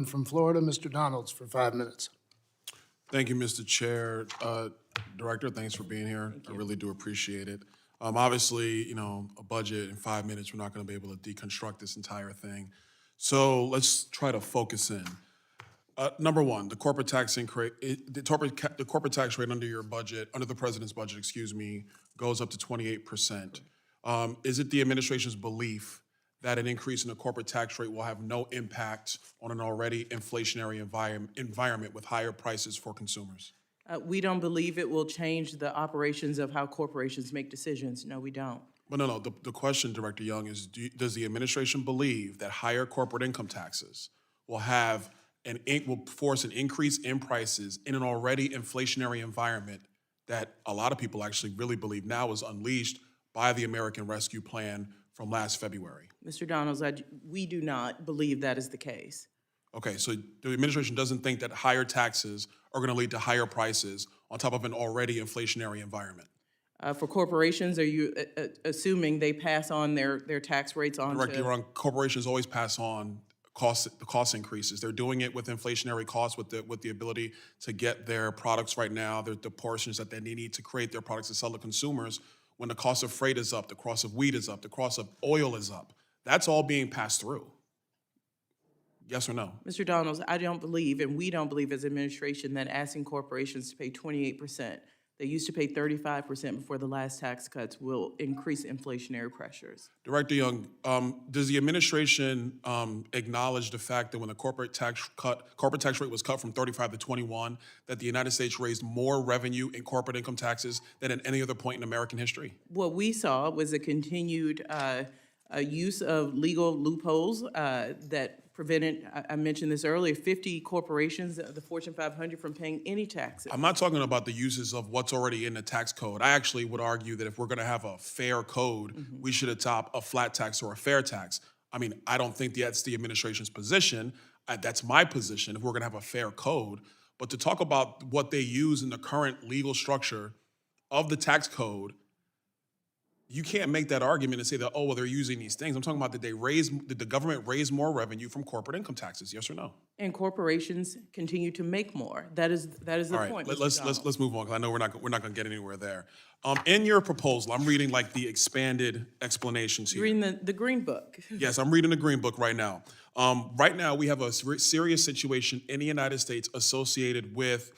From Florida, Mr. Donalds for 5 minutes. Thank you, Mr. Chair. Director, thanks for being here. I really do appreciate it. Obviously, you know, a budget in 5 minutes, we're not going to be able to deconstruct this entire thing. So let's try to focus in. Number one, the corporate tax increase, the corporate tax rate under your budget, under the president's budget, excuse me, goes up to 28%. Is it the administration's belief that an increase in the corporate tax rate will have no impact on an already inflationary environment with higher prices for consumers? We don't believe it will change the operations of how corporations make decisions. No, we don't. Well, no. The question, Director Young, is does the administration believe that higher corporate income taxes will force an increase in prices in an already inflationary environment that a lot of people actually really believe now is unleashed by the American Rescue Plan from last February? Mr. Donalds, we do not believe that is the case. Okay, so the administration doesn't think that higher taxes are going to lead to higher prices on top of an already inflationary environment? For corporations, are you assuming they pass on their tax rates on Director, to? you're wrong. Corporations always pass on the cost increases. They're doing it with inflationary costs, with the ability to get their products right now, the portions that they need to create their products to sell to consumers. When the cost of freight is up, the cost of wheat is up, the cost of oil is up, that's all being passed through. Yes or no? Mr. Donalds, I don't believe, and we don't believe as administration, that asking corporations to pay 28%, they used to pay 35% before the last tax cuts, will increase inflationary pressures. Director Young, does the administration acknowledge the fact that when the corporate tax rate was cut from 35 to 21, that the United States raised more revenue in corporate income taxes than at any other point in American history? What we saw was a continued use of legal loopholes that prevented, I mentioned this earlier, 50 corporations, the Fortune 500, from paying any taxes. I'm not talking about the uses of what's already in the tax code. I actually would argue that if we're going to have a fair code, we should adopt a flat tax or a fair tax. I mean, I don't think that's the administration's position. That's my position, if we're going to have a fair code. But to talk about what they use in the current legal structure of the tax code, you can't make that argument and say that, oh, well, they're using these things. I'm talking about did the government raise more revenue from corporate income taxes, yes or no? And corporations continue to make more. That is the All right, point. let's move on, because I know we're not going to get anywhere there. In your proposal, I'm reading like the expanded explanations here. You're reading the Green Book. Yes, I'm reading the Green Book right now. Right now, we have a serious situation in the United States associated with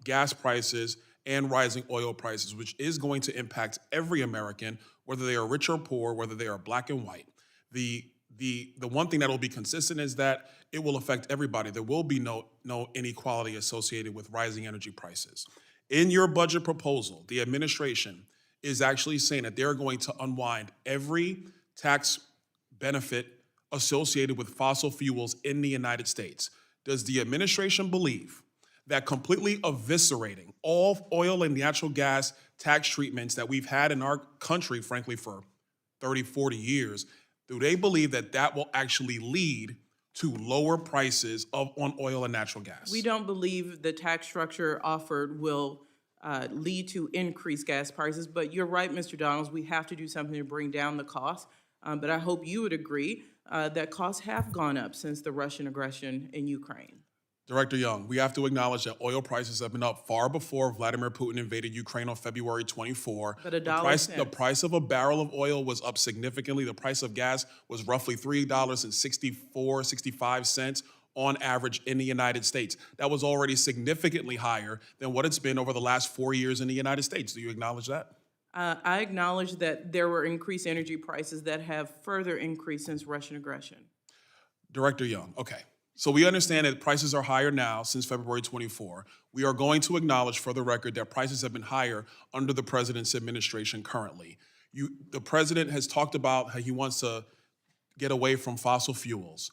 gas prices and rising oil prices, which is going to impact every American, whether they are rich or poor, whether they are black and white. The one thing that will be consistent is that it will affect everybody. There will be no inequality associated with rising energy prices. In your budget proposal, the administration is actually saying that they're going to unwind every tax benefit associated with fossil fuels in the United States. Does the administration believe that completely eviscerating all oil and natural gas tax treatments that we've had in our country, frankly, for 30, 40 years, do they believe that that will actually lead to lower prices on oil and natural gas? We don't believe the tax structure offered will lead to increased gas prices, but you're right, Mr. Donalds, we have to do something to bring down the cost. But I hope you would agree that costs have gone up since the Russian aggression in Ukraine. Director Young, we have to acknowledge that oil prices have been up far before Vladimir Putin invaded Ukraine on February 24. But the price of a barrel of oil was up significantly. The price of gas was roughly $3.64, 65 cents on average in the United States. That was already significantly higher than what it's been over the last 4 years in the United States. Do you acknowledge that? I acknowledge that there were increased energy prices that have further increased since Russian aggression. Director Young, okay. So we understand that prices are higher now since February 24. We are going to acknowledge for the record that prices have been higher under the president's administration currently. The president has talked about how he wants to get away from fossil fuels.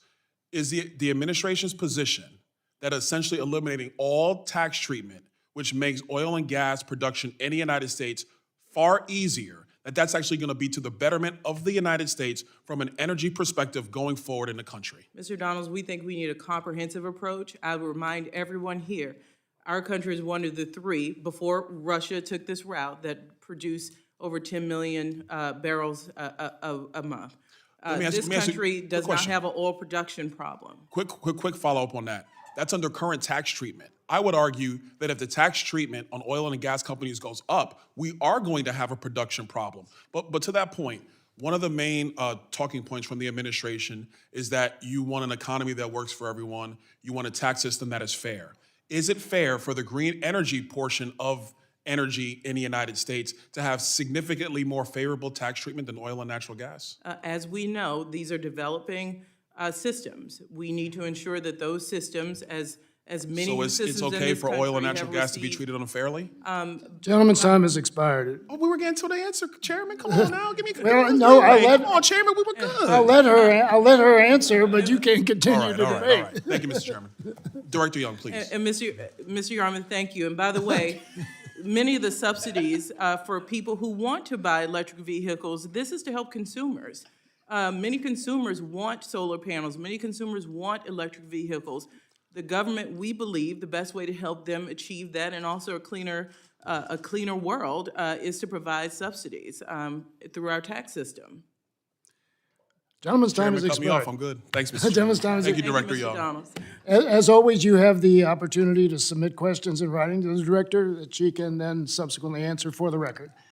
Is the administration's position that essentially eliminating all tax treatment, which makes oil and gas production in the United States far easier, that's actually going to be to the betterment of the United States from an energy perspective going forward in the country? Mr. Donalds, we think we need a comprehensive approach. I would remind everyone here, our country is one of the three, before Russia took this route, that produced over 10 million barrels a month. me ask you- This let me ask you country a quick does not question. have an oil production problem. Quick follow-up on that. That's under current tax treatment. I would argue that if the tax treatment on oil and gas companies goes up, we are going to have a production problem. But to that point, one of the main talking points from the administration is that you want an economy that works for everyone. You want a tax system that is fair. Is it fair for the green energy portion of energy in the United States to have significantly more favorable tax treatment than oil and natural gas? As we know, these are developing systems. We need to ensure that those systems, as many So new it's systems in okay this for oil and country natural have gas to be received- treated unfairly? Gentleman's time has expired. Oh, we were getting to the answer, Chairman. Come on now, give me. Well, no, I'll let- Come on, Chairman, we were good. I'll let her answer, but you can't continue the all debate. right. Thank you, Mr. Chairman. Director Young, please. And Mr. Yarman, thank you. And by the way, many of the subsidies for people who want to buy electric vehicles, this is to help consumers. Many consumers want solar panels. Many consumers want electric vehicles. The government, we believe, the best way to help them achieve that and also a cleaner world is to provide subsidies through our tax system. Gentleman's time Chairman, has cut me off. expired. I'm good. Thanks, Mr. Gentleman's Chairman. time is Thank you, Thank Director you, Mr. Young. Donalds. As always, you have the opportunity to submit questions in writing to the director that she can then subsequently answer for the record.